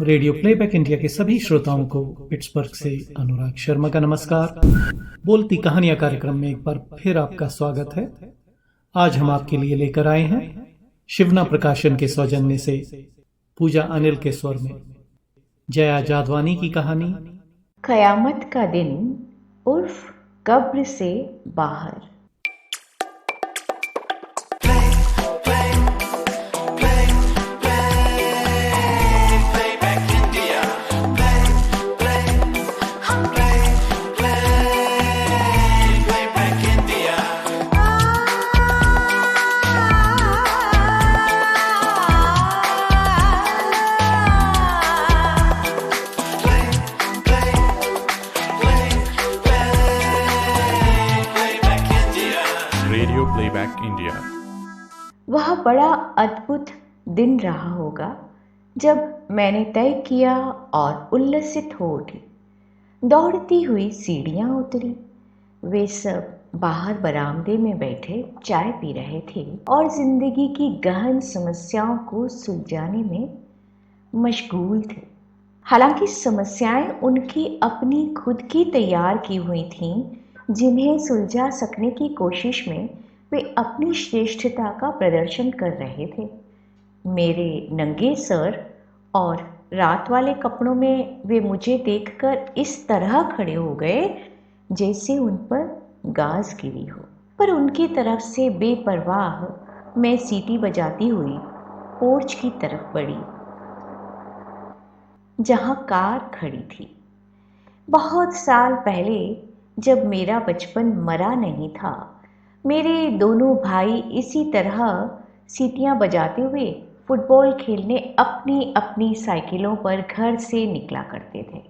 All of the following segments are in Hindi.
रेडियो प्लेबैक इंडिया के सभी श्रोताओं को पिट्सबर्ग से अनुराग शर्मा का नमस्कार। बोलती कहानियां कार्यक्रम में एक बार फिर आपका स्वागत है। आज हम आपके लिए लेकर आए हैं शिवना प्रकाशन के सौजन्य से पूजा अनिल के स्वर में जया जादवानी की कहानी कयामत का दिन उर्फ कब्र से बाहर। Radio playback India. वह बड़ा अद्भुत दिन रहा होगा जब मैंने तय किया और उल्लसित हो उठी। दौड़ती हुई सीढ़ियां उतरी। वे सब बाहर बरामदे में बैठे चाय पी रहे थे और जिंदगी की गहन समस्याओं को सुलझाने में मशगूल थे। हालांकि समस्याएं उनकी अपनी खुद की तैयार की हुई थीं, जिन्हें सुलझा सकने की कोशिश में वे अपनी श्रेष्ठता का प्रदर्शन कर रहे थे। मेरे नंगे सर और रात वाले कपड़ों में वे मुझे देखकर इस तरह खड़े हो गए जैसे उन पर गाज गिरी हो। पर उनकी तरफ से बेपरवाह मैं सीटी बजाती हुई पोर्च की तरफ बढ़ी, जहां कार खड़ी थी। बहुत साल पहले, जब मेरा बचपन मरा नहीं था, मेरे दोनों भाई इसी तरह सीटियां बजाते हुए फुटबॉल खेलने अपनी अपनी साइकिलों पर घर से निकला करते थे।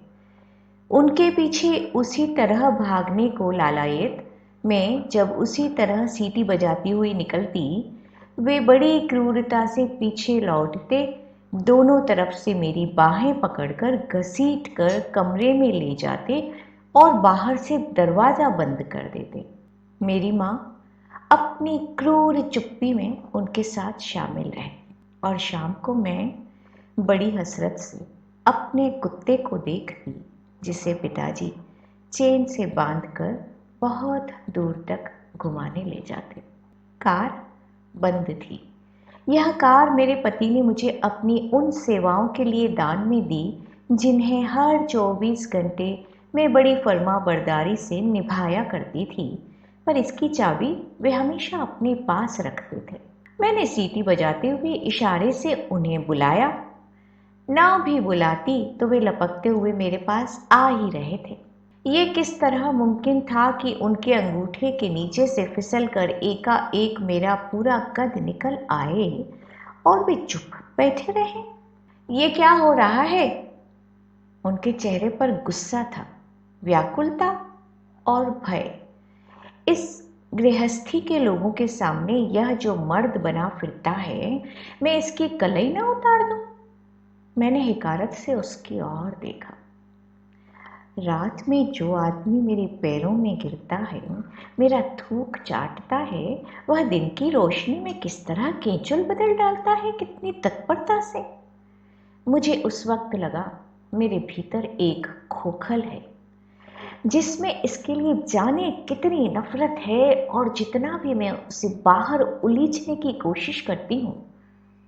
उनके पीछे उसी तरह भागने को लालायत मैं जब उसी तरह सीटी बजाती हुई निकलती, वे बड़ी क्रूरता से पीछे लौटते, दोनों तरफ से मेरी बाहें पकड़कर घसीटकर कमरे में ले जाते और बाहर से दरवाज़ा बंद कर देते। मेरी माँ अपनी क्रूर चुप्पी में उनके साथ शामिल रहे और शाम को मैं बड़ी हसरत से अपने कुत्ते को देखती, जिसे पिताजी चेन से बांधकर बहुत दूर तक घुमाने ले जाते। कार बंद थी। यह कार मेरे पति ने मुझे अपनी उन सेवाओं के लिए दान में दी जिन्हें हर 24 घंटे मैं बड़ी फर्माबरदारी से निभाया करती थी, पर इसकी चाबी वे हमेशा अपने पास रखते थे। मैंने सीटी बजाते हुए इशारे से उन्हें बुलाया। ना भी बुलाती तो वे लपकते हुए मेरे पास आ ही रहे थे। ये किस तरह मुमकिन था कि उनके अंगूठे के नीचे से फिसल कर एकाएक मेरा पूरा कद निकल आए और वे चुप बैठे रहे? ये क्या हो रहा है? उनके चेहरे पर गुस्सा था, व्याकुलता और भय। इस गृहस्थी के लोगों के सामने यह जो मर्द बना फिरता है, मैं इसकी कलई ना उतार दूं? मैंने हिकारत से उसकी ओर देखा। रात में जो आदमी मेरे पैरों में गिरता है, मेरा थूक चाटता है, वह दिन की रोशनी में किस तरह केंचुल बदल डालता है, कितनी तत्परता से। मुझे उस वक्त लगा मेरे भीतर एक खोखल है जिसमें इसके लिए जाने कितनी नफरत है, और जितना भी मैं उसे बाहर उलीचने की कोशिश करती हूँ,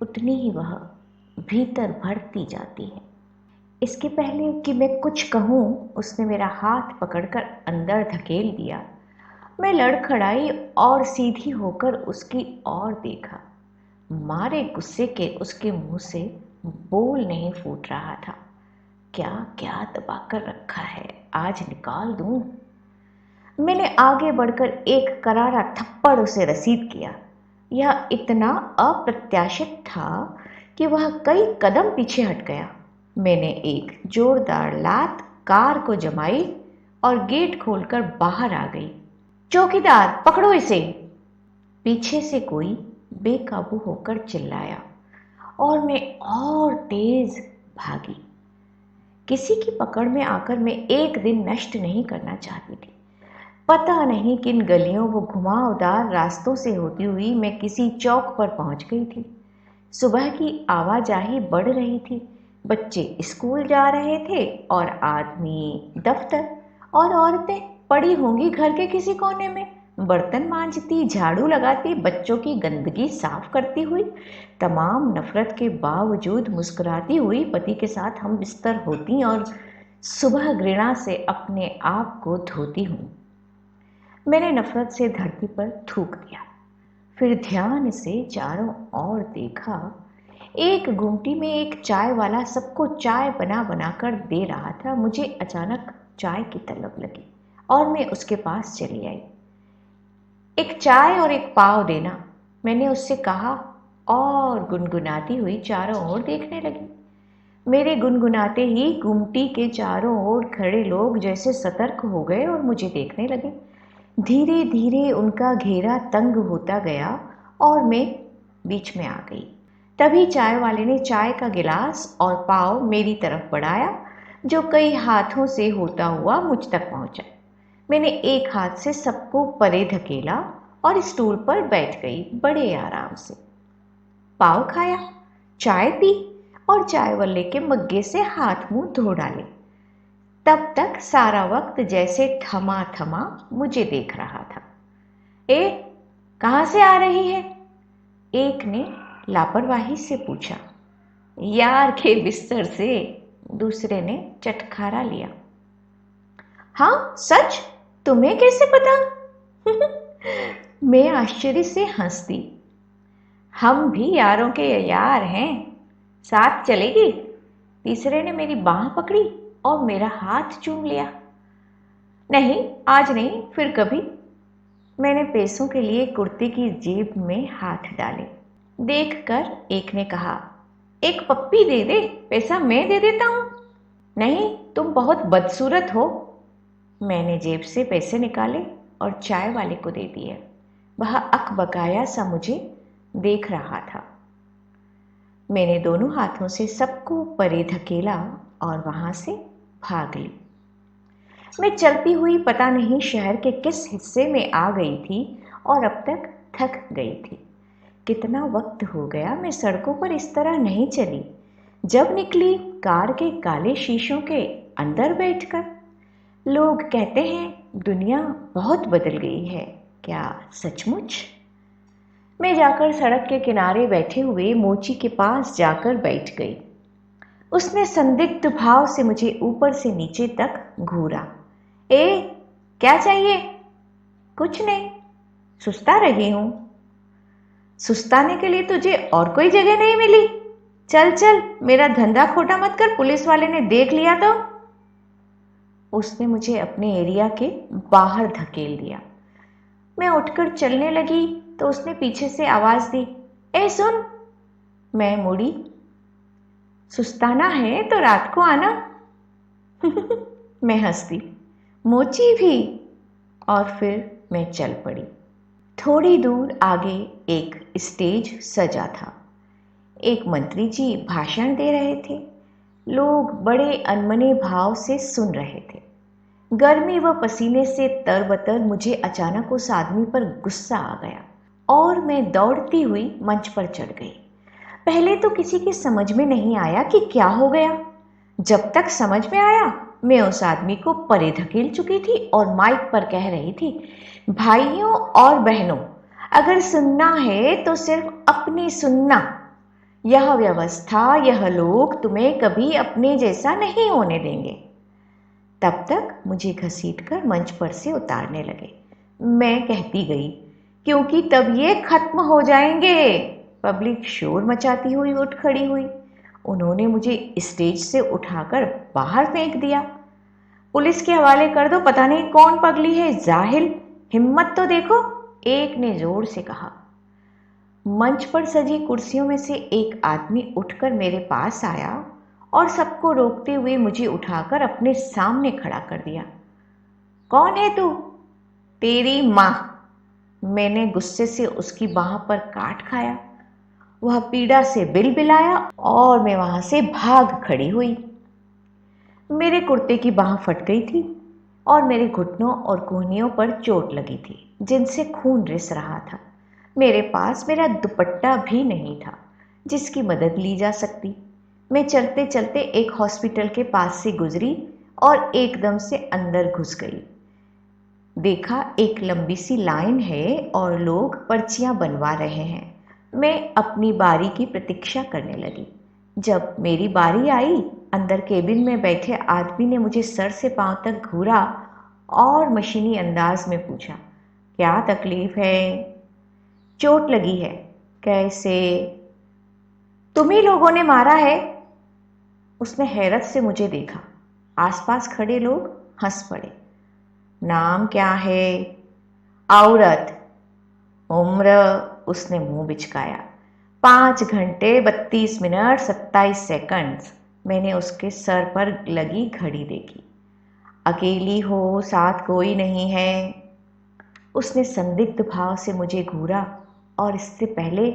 उतनी ही वह भीतर भरती जाती है। इसके पहले कि मैं कुछ कहूँ, उसने मेरा हाथ पकड़कर अंदर धकेल दिया। मैं लड़खड़ाई और सीधी होकर उसकी ओर देखा। मारे गुस्से के उसके मुंह से बोल नहीं फूट रहा था। क्या क्या दबा कर रखा है, आज निकाल दूं? मैंने आगे बढ़कर एक करारा थप्पड़ उसे रसीद किया। यह इतना अप्रत्याशित था कि वह कई कदम पीछे हट गया। मैंने एक जोरदार लात कार को जमाई और गेट खोलकर बाहर आ गई। चौकीदार, पकड़ो इसे! पीछे से कोई बेकाबू होकर चिल्लाया और मैं और तेज भागी। किसी की पकड़ में आकर मैं एक दिन नष्ट नहीं करना चाहती थी। पता नहीं किन गलियों व घुमावदार रास्तों से होती हुई मैं किसी चौक पर पहुंच गई थी। सुबह की आवाजाही बढ़ रही थी। बच्चे स्कूल जा रहे थे और आदमी दफ्तर, और औरतें पड़ी होंगी घर के किसी कोने में, बर्तन मांजती, झाड़ू लगाती, बच्चों की गंदगी साफ करती हुई। तमाम नफरत के बावजूद मुस्कुराती हुई पति के साथ हम बिस्तर होती और सुबह घृणा से अपने आप को धोती हूँ। मैंने नफरत से धरती पर थूक दिया, फिर ध्यान से चारों ओर देखा। एक गुमटी में एक चाय वाला सबको चाय बना बना कर दे रहा था। मुझे अचानक चाय की तलब लगी और मैं उसके पास चली आई। एक चाय और एक पाव देना, मैंने उससे कहा और गुनगुनाती हुई चारों ओर देखने लगी। मेरे गुनगुनाते ही गुमटी के चारों ओर खड़े लोग जैसे सतर्क हो गए और मुझे देखने लगे। धीरे धीरे उनका घेरा तंग होता गया और मैं बीच में आ गई। तभी चाय वाले ने चाय का गिलास और पाव मेरी तरफ बढ़ाया, जो कई हाथों से होता हुआ मुझ तक पहुंचा। मैंने एक हाथ से सबको परे धकेला और स्टूल पर बैठ गई बड़े आराम से। पाव खाया, चाय पी और चाय वाले के मग्गे से हाथ मुंह धो डाले। तब तक सारा वक्त जैसे थमा थमा मुझे देख रहा था। ए, कहाँ से आ रही है? एक ने लापरवाही से पूछा। यार के बिस्तर से, दूसरे ने चटखारा लिया। हाँ सच, तुम्हें कैसे पता? मैं आश्चर्य से हंस दी। हम भी यारों के यार हैं, साथ चलेगी? तीसरे ने मेरी बांह पकड़ी और मेरा हाथ चूम लिया। नहीं, आज नहीं, फिर कभी। मैंने पैसों के लिए कुर्ते की जेब में हाथ डाले। देखकर एक ने कहा, एक पप्पी दे दे, पैसा मैं दे देता हूं। नहीं, तुम बहुत बदसूरत हो। मैंने जेब से पैसे निकाले और चाय वाले को दे दिए। वह अकबकाया सा मुझे देख रहा था। मैंने दोनों हाथों से सबको परे धकेला और वहां से भाग ली। मैं चलती हुई पता नहीं शहर के किस हिस्से में आ गई थी और अब तक थक गई थी। कितना वक्त हो गया मैं सड़कों पर इस तरह नहीं चली। जब निकली कार के काले शीशों के अंदर बैठकर। लोग कहते हैं दुनिया बहुत बदल गई है, क्या सचमुच? मैं जाकर सड़क के किनारे बैठे हुए मोची के पास जाकर बैठ गई। उसने संदिग्ध भाव से मुझे ऊपर से नीचे तक घूरा। ए, क्या चाहिए? कुछ नहीं, सुस्ता रही हूं। सुस्ताने के लिए तुझे और कोई जगह नहीं मिली? चल चल, मेरा धंधा खोटा मत कर, पुलिस वाले ने देख लिया तो। उसने मुझे अपने एरिया के बाहर धकेल दिया। मैं उठकर चलने लगी तो उसने पीछे से आवाज दी, ए सुन। मैं मुड़ी। सुस्ताना है तो रात को आना। मैं हंस दी, मोची भी। और फिर मैं चल पड़ी। थोड़ी दूर आगे एक स्टेज सजा था। एक मंत्री जी भाषण दे रहे थे। लोग बड़े अनमने भाव से सुन रहे थे। गर्मी व पसीने से तरबतर मुझे अचानक उस आदमी पर गुस्सा आ गया और मैं दौड़ती हुई मंच पर चढ़ गई। पहले तो किसी के समझ में नहीं आया कि क्या हो गया। जब तक समझ में आया, मैं उस आदमी को परे धकेल चुकी थी और माइक पर कह रही थी, भाइयों और बहनों, अगर सुनना है तो सिर्फ अपनी सुनना। यह व्यवस्था, यह लोग तुम्हें कभी अपने जैसा नहीं होने देंगे। तब तक मुझे घसीटकर मंच पर से उतारने लगे। मैं कहती गई, क्योंकि तब ये खत्म हो जाएंगे। पब्लिक शोर मचाती हुई उठ खड़ी हुई। उन्होंने मुझे स्टेज से उठाकर बाहर फेंक दिया। पुलिस के हवाले कर दो, पता नहीं कौन पगली है, जाहिल, हिम्मत तो देखो, एक ने जोर से कहा। मंच पर सजी कुर्सियों में से एक आदमी उठकर मेरे पास आया और सबको रोकते हुए मुझे उठाकर अपने सामने खड़ा कर दिया। कौन है तू? तेरी मां। मैंने गुस्से से उसकी बाह पर काट खाया। वह पीड़ा से बिलबिलाया और मैं वहां से भाग खड़ी हुई। मेरे कुर्ते की बाह फट गई थी और मेरे घुटनों और कोहनियों पर चोट लगी थी, जिनसे खून रिस रहा था। मेरे पास मेरा दुपट्टा भी नहीं था जिसकी मदद ली जा सकती। मैं चलते चलते एक हॉस्पिटल के पास से गुजरी और एकदम से अंदर घुस गई। देखा एक लंबी सी लाइन है और लोग पर्चियां बनवा रहे हैं। मैं अपनी बारी की प्रतीक्षा करने लगी। जब मेरी बारी आई, अंदर केबिन में बैठे आदमी ने मुझे सर से पांव तक घूरा और मशीनी अंदाज में पूछा, क्या तकलीफ है? चोट लगी है। कैसे? तुम्ही लोगों ने मारा है। उसने हैरत से मुझे देखा। आसपास खड़े लोग हंस पड़े। नाम क्या है? औरत। उम्र? उसने मुंह बिचकाया। 5 घंटे 32 मिनट 27 सेकंड। मैंने उसके सर पर लगी घड़ी देखी। अकेली हो? साथ कोई नहीं है? उसने संदिग्ध भाव से मुझे घूरा और इससे पहले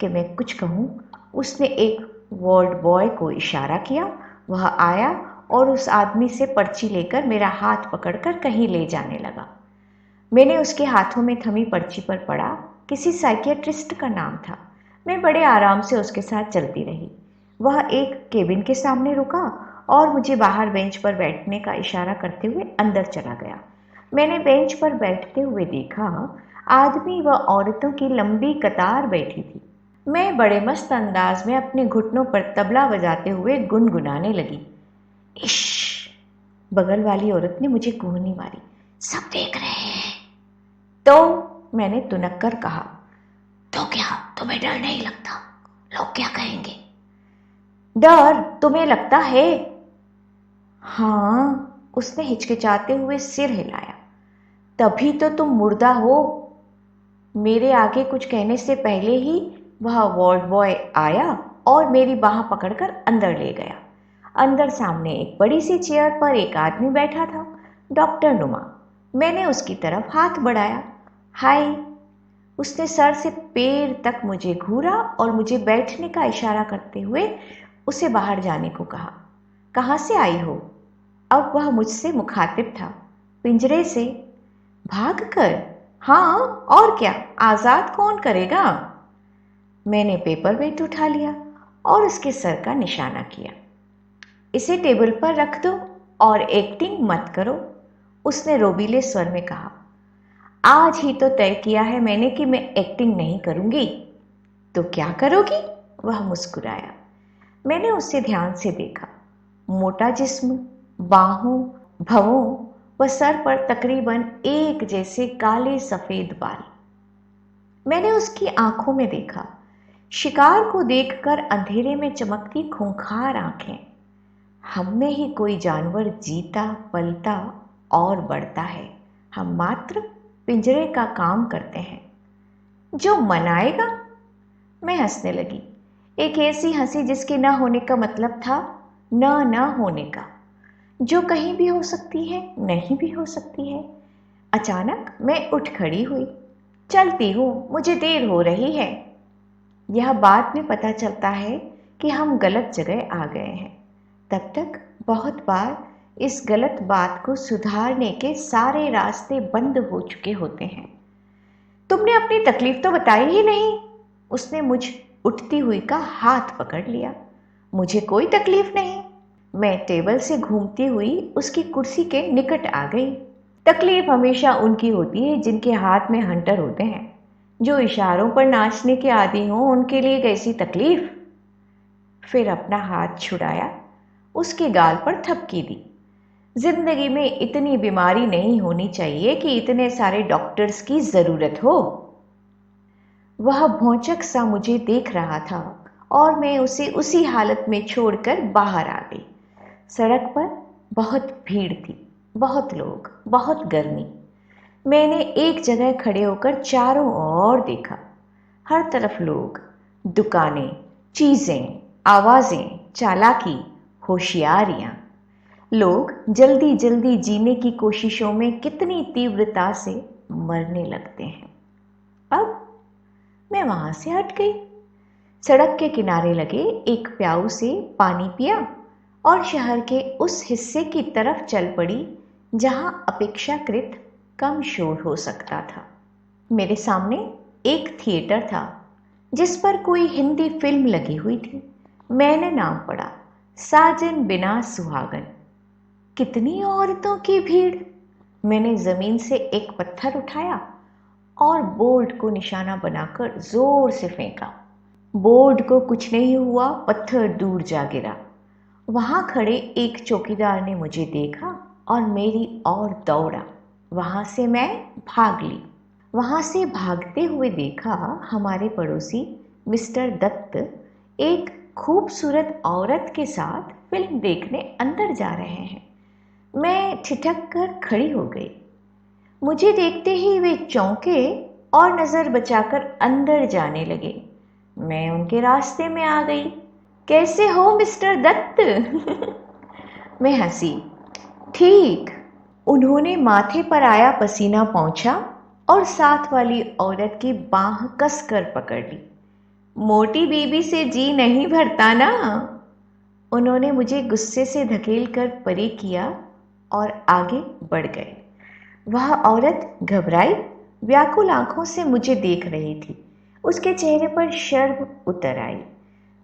कि मैं कुछ कहूँ, उसने एक वार्ड बॉय को इशारा किया। वह आया और उस आदमी से पर्ची लेकर मेरा हाथ पकड़कर कहीं ले जाने लगा। मैंने उसके हाथों में थमी पर्ची पर पढ़ा, किसी साइकियाट्रिस्ट का नाम था। मैं बड़े आराम से उसके साथ चलती रही। वह एक केबिन के सामने रुका और मुझे बाहर बेंच पर बैठने का इशारा करते हुए अंदर चला गया। मैंने बेंच पर बैठते हुए देखा, आदमी व औरतों की लंबी कतार बैठी थी। मैं बड़े मस्त अंदाज में अपने घुटनों पर तबला बजाते हुए गुनगुनाने लगी। इश! बगल वाली औरत ने मुझे कूहनी मारी। सब देख रहे हैं। तो मैंने तुनक कर कहा, तो क्या तुम्हें डर नहीं लगता? लोग क्या कहेंगे? डर तुम्हें लगता है? हाँ, उसने हिचकिचाते हुए सिर हिलाया। तभी तो तुम मुर्दा हो। मेरे आगे कुछ कहने से पहले ही वह वार्ड बॉय आया और मेरी बाह पकड़कर अंदर ले गया। अंदर सामने एक बड़ी सी चेयर पर एक आदमी बैठा था, डॉक्टर नुमा। मैंने उसकी तरफ हाथ बढ़ाया। हाय। उसने सर से पैर तक मुझे घूरा और मुझे बैठने का इशारा करते हुए उसे बाहर जाने को कहा। कहाँ से आई हो? अब वह मुझसे मुखातिब था। पिंजरे से। भाग कर? हाँ, और क्या, आजाद कौन करेगा? मैंने पेपर वेट उठा लिया और उसके सर का निशाना किया। इसे टेबल पर रख दो और एक्टिंग मत करो, उसने रोबीले स्वर में कहा। आज ही तो तय किया है मैंने कि मैं एक्टिंग नहीं करूंगी। तो क्या करोगी? वह मुस्कुराया। मैंने उसे ध्यान से देखा। मोटा जिस्म, बाहों, भवों व सर पर तकरीबन एक जैसे काले सफेद बाल। मैंने उसकी आंखों में देखा, शिकार को देखकर अंधेरे में चमकती खूंखार आंखें। हम में ही कोई जानवर जीता, पलता और बढ़ता है। हम मात्र पिंजरे का काम करते हैं। जो मनाएगा? मैं हंसने लगी, एक ऐसी हंसी जिसके न होने का मतलब था न होने का, जो कहीं भी हो सकती है, नहीं भी हो सकती है। अचानक मैं उठ खड़ी हुई। चलती हूँ, मुझे देर हो रही है। यह बाद में पता चलता है कि हम गलत जगह आ गए हैं। तब तक बहुत बार इस गलत बात को सुधारने के सारे रास्ते बंद हो चुके होते हैं। तुमने अपनी तकलीफ तो बताई ही नहीं। उसने मुझ उठती हुई का हाथ पकड़ लिया। मुझे कोई तकलीफ नहीं। मैं टेबल से घूमती हुई उसकी कुर्सी के निकट आ गई। तकलीफ हमेशा उनकी होती है जिनके हाथ में हंटर होते हैं। जो इशारों पर नाचने के आदी हों, उनके लिए कैसी तकलीफ। फिर अपना हाथ छुड़ाया, उसके गाल पर थपकी दी। जिंदगी में इतनी बीमारी नहीं होनी चाहिए कि इतने सारे डॉक्टर्स की जरूरत हो। वह भौचक सा मुझे देख रहा था और मैं उसे उसी हालत में छोड़कर बाहर आ गई। सड़क पर बहुत भीड़ थी, बहुत लोग, बहुत गर्मी। मैंने एक जगह खड़े होकर चारों ओर देखा। हर तरफ लोग, दुकानें, चीजें, आवाजें, चालाकी, होशियारियां। लोग जल्दी जल्दी जीने की कोशिशों में कितनी तीव्रता से मरने लगते हैं। अब मैं वहां से हट गई। सड़क के किनारे लगे एक प्याऊ से पानी पिया और शहर के उस हिस्से की तरफ चल पड़ी जहां अपेक्षाकृत कम शोर हो सकता था। मेरे सामने एक थिएटर था जिस पर कोई हिंदी फिल्म लगी हुई थी। मैंने नाम पढ़ा, साजन बिना सुहागन। कितनी औरतों की भीड़। मैंने जमीन से एक पत्थर उठाया और बोर्ड को निशाना बनाकर जोर से फेंका। बोर्ड को कुछ नहीं हुआ, पत्थर दूर जा गिरा। वहां खड़े एक चौकीदार ने मुझे देखा और मेरी ओर दौड़ा। वहां से मैं भाग ली। वहां से भागते हुए देखा हमारे पड़ोसी मिस्टर दत्त एक खूबसूरत औरत के साथ फिल्म देखने अंदर जा रहे हैं। मैं ठिठक कर खड़ी हो गई। मुझे देखते ही वे चौंके और नजर बचाकर अंदर जाने लगे। मैं उनके रास्ते में आ गई। कैसे हो मिस्टर दत्त? मैं हंसी। ठीक। उन्होंने माथे पर आया पसीना पोंछा और साथ वाली औरत की बाह कसकर पकड़ ली। मोटी बीबी से जी नहीं भरता ना। उन्होंने मुझे गुस्से से धकेल कर परे किया और आगे बढ़ गए। वह औरत घबराई, व्याकुल आंखों से मुझे देख रही थी। उसके चेहरे पर शर्म उतर आई।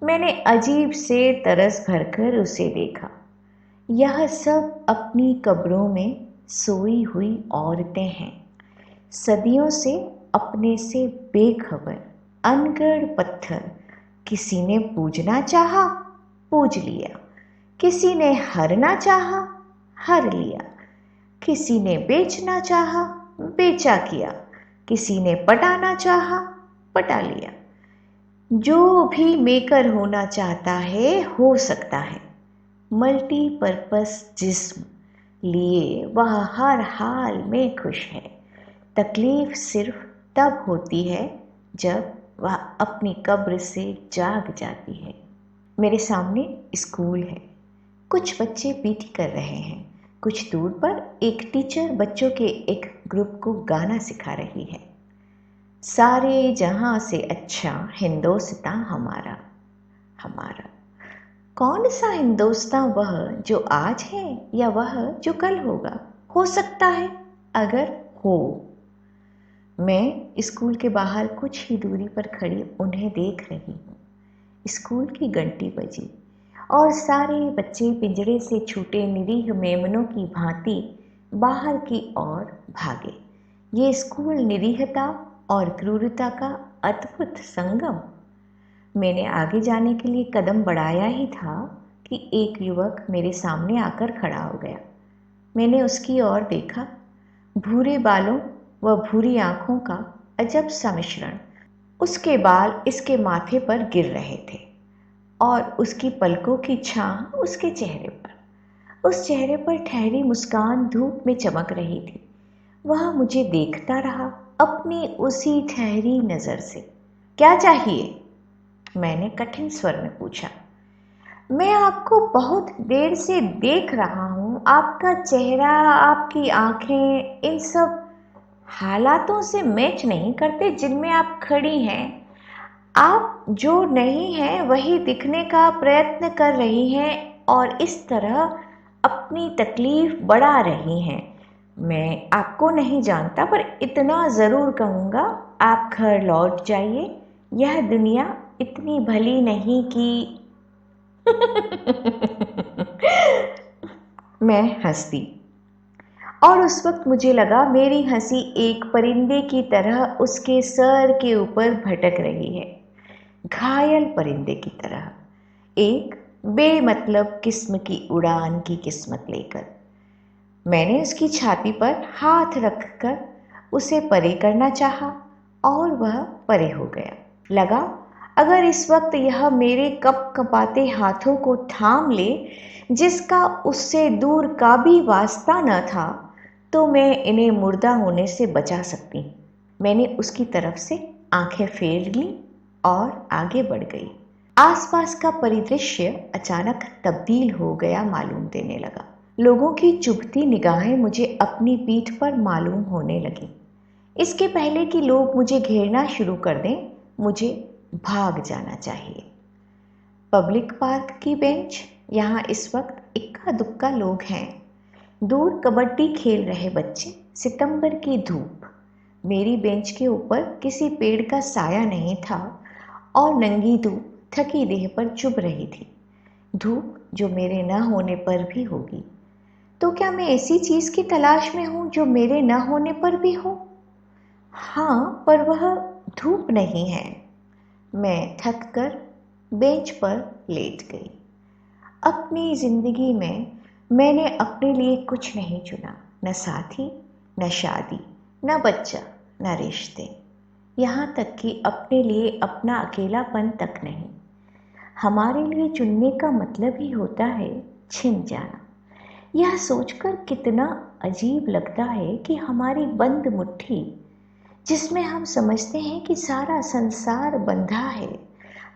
मैंने अजीब से तरस भरकर उसे देखा। यह सब अपनी कब्रों में सोई हुई औरतें हैं, सदियों से अपने से बेखबर, अनगढ़ पत्थर। किसी ने पूजना चाहा, पूज लिया। किसी ने हरना चाहा, हर लिया। किसी ने बेचना चाहा, बेचा किया। किसी ने पटाना चाहा, पटा लिया। जो भी मेकर होना चाहता है हो सकता है। मल्टीपर्पस जिस्म लिए वह हर हाल में खुश है। तकलीफ सिर्फ तब होती है जब वह अपनी कब्र से जाग जाती है। मेरे सामने स्कूल है। कुछ बच्चे पीटी कर रहे हैं। कुछ दूर पर एक टीचर बच्चों के एक ग्रुप को गाना सिखा रही है। सारे जहां से अच्छा हिंदोस्तां हमारा, हमारा। कौन सा हिंदोस्तां? वह जो आज है या वह जो कल होगा? हो सकता है अगर हो। मैं स्कूल के बाहर कुछ ही दूरी पर खड़ी उन्हें देख रही हूँ। स्कूल की घंटी बजी और सारे बच्चे पिंजरे से छूटे निरीह मेमनों की भांति बाहर की ओर भागे। ये स्कूल निरीहता और क्रूरता का अद्भुत संगम। मैंने आगे जाने के लिए कदम बढ़ाया ही था कि एक युवक मेरे सामने आकर खड़ा हो गया। मैंने उसकी ओर देखा। भूरे बालों व भूरी आंखों का अजब सा मिश्रण। उसके बाल इसके माथे पर गिर रहे थे और उसकी पलकों की छां उसके चेहरे पर। उस चेहरे पर ठहरी मुस्कान धूप में चमक रही थी। वह मुझे देखता रहा अपनी उसी ठहरी नजर से। क्या चाहिए? मैंने कठिन स्वर में पूछा। मैं आपको बहुत देर से देख रहा हूँ। आपका चेहरा, आपकी आंखें, इन सब हालातों से मैच नहीं करते जिनमें आप खड़ी हैं। आप जो नहीं हैं वही दिखने का प्रयत्न कर रही हैं और इस तरह अपनी तकलीफ बढ़ा रही हैं। मैं आपको नहीं जानता पर इतना ज़रूर कहूँगा, आप घर लौट जाइए। यह दुनिया इतनी भली नहीं कि मैं हंस दी और उस वक्त मुझे लगा मेरी हंसी एक परिंदे की तरह उसके सर के ऊपर भटक रही है, घायल परिंदे की तरह, एक बेमतलब किस्म की उड़ान की किस्मत लेकर। मैंने उसकी छाती पर हाथ रखकर उसे परे करना चाहा और वह परे हो गया। लगा अगर इस वक्त यह मेरे कप कपाते हाथों को थाम ले जिसका उससे दूर का भी वास्ता न था, तो मैं इन्हें मुर्दा होने से बचा सकती। मैंने उसकी तरफ से आंखें फेर ली और आगे बढ़ गई। आसपास का परिदृश्य अचानक तब्दील हो गया मालूम देने लगा। लोगों की चुभती निगाहें मुझे अपनी पीठ पर मालूम होने लगी। इसके पहले कि लोग मुझे घेरना शुरू कर दें, मुझे भाग जाना चाहिए। पब्लिक पार्क की बेंच, यहाँ इस वक्त इक्का दुक्का लोग हैं। दूर कबड्डी खेल रहे बच्चे, सितंबर की धूप। मेरी बेंच के ऊपर किसी पेड़ का साया नहीं था और नंगी धूप थकी देह पर चुभ रही थी। धूप जो मेरे न होने पर भी होगी, तो क्या मैं ऐसी चीज की तलाश में हूं जो मेरे न होने पर भी हो? हाँ, पर वह धूप नहीं है। मैं थक कर बेंच पर लेट गई। अपनी जिंदगी में मैंने अपने लिए कुछ नहीं चुना, न साथी, न शादी, न बच्चा, न रिश्ते, यहाँ तक कि अपने लिए अपना अकेलापन तक नहीं। हमारे लिए चुनने का मतलब ही होता है छिन जाना। यह सोचकर कितना अजीब लगता है कि हमारी बंद मुट्ठी, जिसमें हम समझते हैं कि सारा संसार बंधा है,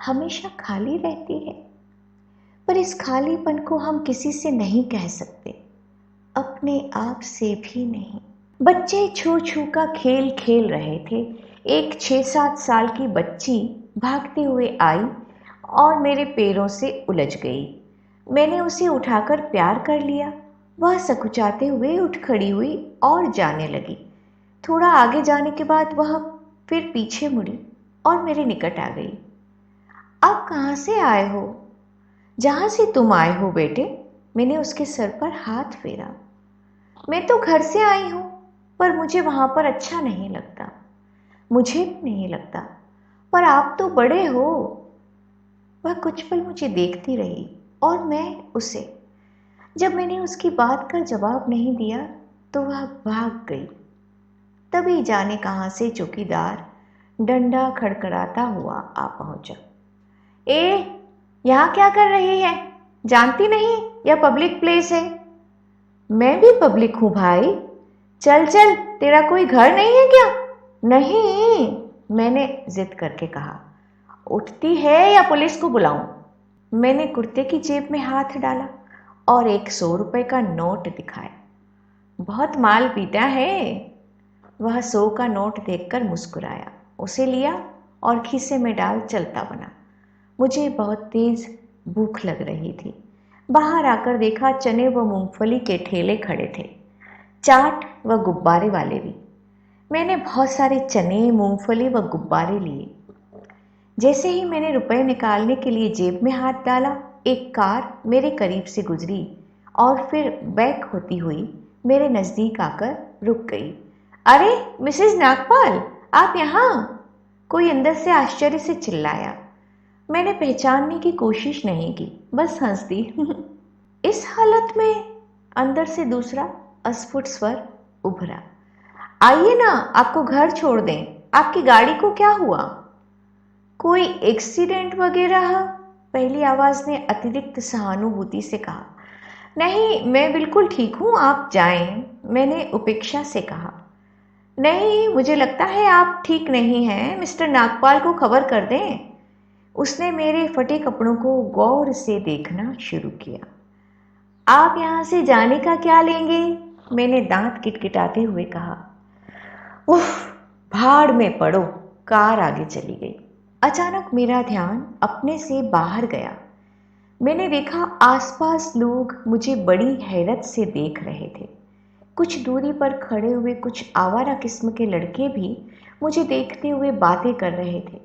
हमेशा खाली रहती है। पर इस खालीपन को हम किसी से नहीं कह सकते, अपने आप से भी नहीं। बच्चे छू छू का खेल खेल रहे थे। एक 6-7 साल की बच्ची भागते हुए आई और मेरे पैरों से उलझ गई। मैंने उसे उठाकर प्यार कर लिया। वह सकुचाते हुए उठ खड़ी हुई और जाने लगी। थोड़ा आगे जाने के बाद वह फिर पीछे मुड़ी और मेरे निकट आ गई। आप कहाँ से आए हो? जहाँ से तुम आए हो बेटे। मैंने उसके सर पर हाथ फेरा। मैं तो घर से आई हूँ, पर मुझे वहाँ पर अच्छा नहीं लगता। मुझे भी नहीं लगता, पर आप तो बड़े हो। वह कुछ पल मुझे देखती रही और मैं उसे। जब मैंने उसकी बात का जवाब नहीं दिया तो वह भाग गई। तभी जाने कहाँ से चौकीदार डंडा खड़खड़ाता हुआ आ पहुंचा। ए, यहाँ क्या कर रही है? जानती नहीं यह पब्लिक प्लेस है। मैं भी पब्लिक हूँ भाई। चल चल, तेरा कोई घर नहीं है क्या? नहीं, मैंने जिद करके कहा। उठती है या पुलिस को बुलाऊं? मैंने कुर्ते की जेब में हाथ डाला और एक 100 रुपए का नोट दिखाया। बहुत माल पीता है। वह 100 का नोट देखकर मुस्कुराया, उसे लिया और खीसे में डाल चलता बना। मुझे बहुत तेज भूख लग रही थी। बाहर आकर देखा चने व मूंगफली के ठेले खड़े थे, चाट व गुब्बारे वाले भी। मैंने बहुत सारे चने, मूंगफली व गुब्बारे लिए। जैसे ही मैंने रुपए निकालने के लिए जेब में हाथ डाला, एक कार मेरे करीब से गुजरी और फिर बैक होती हुई मेरे नज़दीक आकर रुक गई। अरे मिसेस नागपाल, आप यहाँ? कोई अंदर से आश्चर्य से चिल्लाया। मैंने पहचानने की कोशिश नहीं की, बस हंस दी। इस हालत में? अंदर से दूसरा अस्फुट स्वर उभरा। आइए ना, आपको घर छोड़ दें। आपकी गाड़ी को क्या हुआ? कोई एक्सीडेंट वगैरह? पहली आवाज ने अतिरिक्त सहानुभूति से कहा। नहीं, मैं बिल्कुल ठीक हूँ, आप जाएं। मैंने उपेक्षा से कहा। नहीं, मुझे लगता है आप ठीक नहीं हैं। मिस्टर नागपाल को खबर कर दें। उसने मेरे फटे कपड़ों को गौर से देखना शुरू किया। आप यहाँ से जाने का क्या लेंगे? मैंने दांत किटकिटाते हुए कहा। उफ, भाड़ में पड़ो। कार आगे चली गई। अचानक मेरा ध्यान अपने से बाहर गया। मैंने देखा आसपास लोग मुझे बड़ी हैरत से देख रहे थे। कुछ दूरी पर खड़े हुए कुछ आवारा किस्म के लड़के भी मुझे देखते हुए बातें कर रहे थे।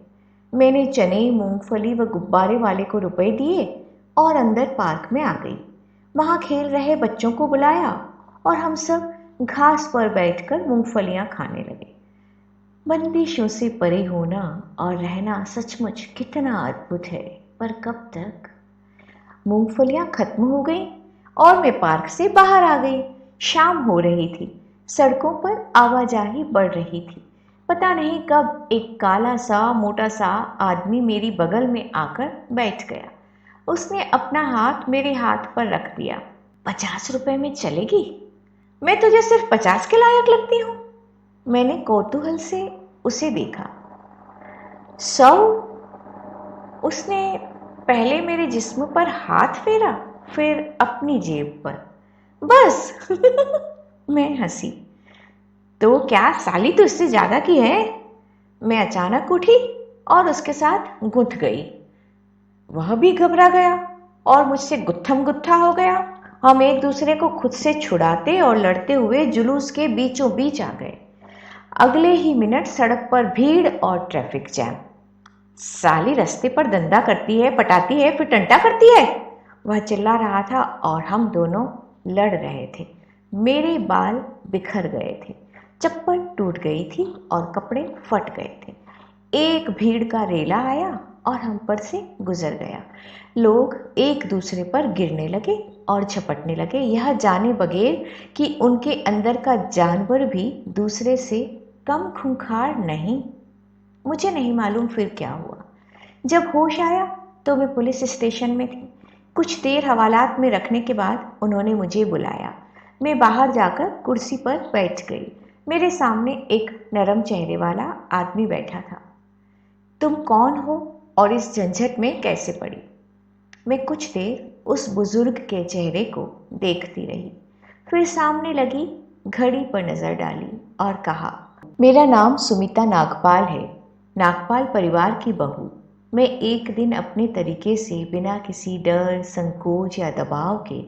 मैंने चने, मूंगफली व गुब्बारे वाले को रुपए दिए और अंदर पार्क में आ गई। वहाँ खेल रहे बच्चों को बुलाया और हम सब घास पर बैठकर मूंगफलियाँ खाने लगे। बंदिशों से परे होना और रहना सचमुच कितना अद्भुत है, पर कब तक? मूंगफलियां खत्म हो गई और मैं पार्क से बाहर आ गई। शाम हो रही थी। सड़कों पर आवाजाही बढ़ रही थी। पता नहीं कब एक काला सा मोटा सा आदमी मेरी बगल में आकर बैठ गया। उसने अपना हाथ मेरे हाथ पर रख दिया। 50 रुपए में चलेगी? मैं तुझे सिर्फ 50 के लायक लगती हूँ। मैंने कौतूहल से उसे देखा। 100? उसने पहले मेरे जिस्म पर हाथ फेरा, फिर अपनी जेब पर। बस। मैं हंसी। तो क्या साली तो इससे ज्यादा की है? मैं अचानक उठी और उसके साथ गुंथ गई। वह भी घबरा गया और मुझसे गुत्थम गुत्था हो गया। हम एक दूसरे को खुद से छुड़ाते और लड़ते हुए जुलूस के बीचों बीच आ गए। अगले ही मिनट सड़क पर भीड़ और ट्रैफिक जैम। साली रास्ते पर धंधा करती है, पटाती है, फिर टंटा करती है, वह चिल्ला रहा था और हम दोनों लड़ रहे थे। मेरे बाल बिखर गए थे, चप्पल टूट गई थी और कपड़े फट गए थे। एक भीड़ का रेला आया और हम पर से गुजर गया। लोग एक दूसरे पर गिरने लगे और झपटने लगे, यह जाने बगैर कि उनके अंदर का जानवर भी दूसरे से कम खूंखार नहीं। मुझे नहीं मालूम फिर क्या हुआ। जब होश आया तो मैं पुलिस स्टेशन में थी। कुछ देर हवालात में रखने के बाद उन्होंने मुझे बुलाया। मैं बाहर जाकर कुर्सी पर बैठ गई। मेरे सामने एक नरम चेहरे वाला आदमी बैठा था। तुम कौन हो और इस झंझट में कैसे पड़ी? मैं कुछ देर उस बुजुर्ग के चेहरे को देखती रही, फिर सामने लगी घड़ी पर नजर डाली और कहा, मेरा नाम सुमिता नागपाल है, नागपाल परिवार की बहू। मैं एक दिन अपने तरीके से बिना किसी डर, संकोच या दबाव के,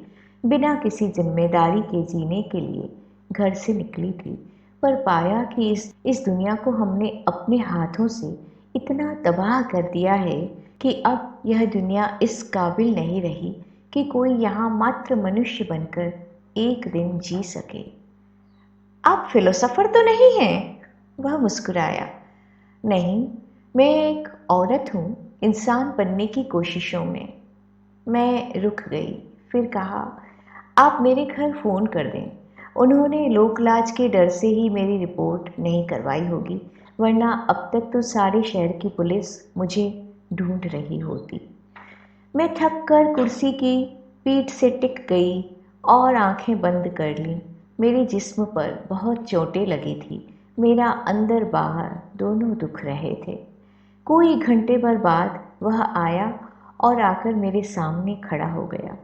बिना किसी जिम्मेदारी के जीने के लिए घर से निकली थी, पर पाया कि इस दुनिया को हमने अपने हाथों से इतना तबाह कर दिया है कि अब यह दुनिया इस काबिल नहीं रही कि कोई यहाँ मात्र मनुष्य बनकर एक दिन जी सके। आप फिलोसोफर तो नहीं हैं? वह मुस्कुराया। नहीं, मैं एक औरत हूँ, इंसान बनने की कोशिशों में। मैं रुक गई, फिर कहा, आप मेरे घर फ़ोन कर दें। उन्होंने लोकलाज के डर से ही मेरी रिपोर्ट नहीं करवाई होगी, वरना अब तक तो सारे शहर की पुलिस मुझे ढूंढ रही होती। मैं थक कर कुर्सी की पीठ से टिक गई और आंखें बंद कर लीं। मेरे जिस्म पर बहुत चोटें लगी थी, मेरा अंदर बाहर दोनों दुख रहे थे। कोई घंटे भर बाद वह आया और आकर मेरे सामने खड़ा हो गया।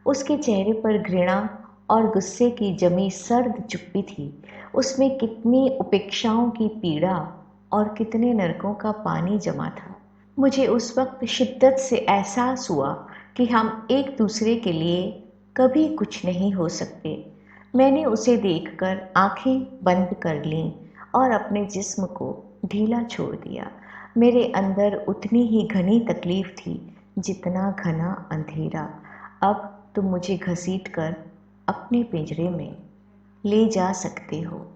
उसके चेहरे पर घृणा और गुस्से की जमी सर्द चुप्पी थी। उसमें कितनी उपेक्षाओं की पीड़ा और कितने नरकों का पानी जमा था। मुझे उस वक्त शिद्दत से एहसास हुआ कि हम एक दूसरे के लिए कभी कुछ नहीं हो सकते। मैंने उसे देखकर आंखें बंद कर लीं और अपने जिस्म को ढीला छोड़ दिया। मेरे अंदर उतनी ही घनी तकलीफ थी जितना घना अंधेरा। अब तुम मुझे घसीट कर अपने पिंजरे में ले जा सकते हो।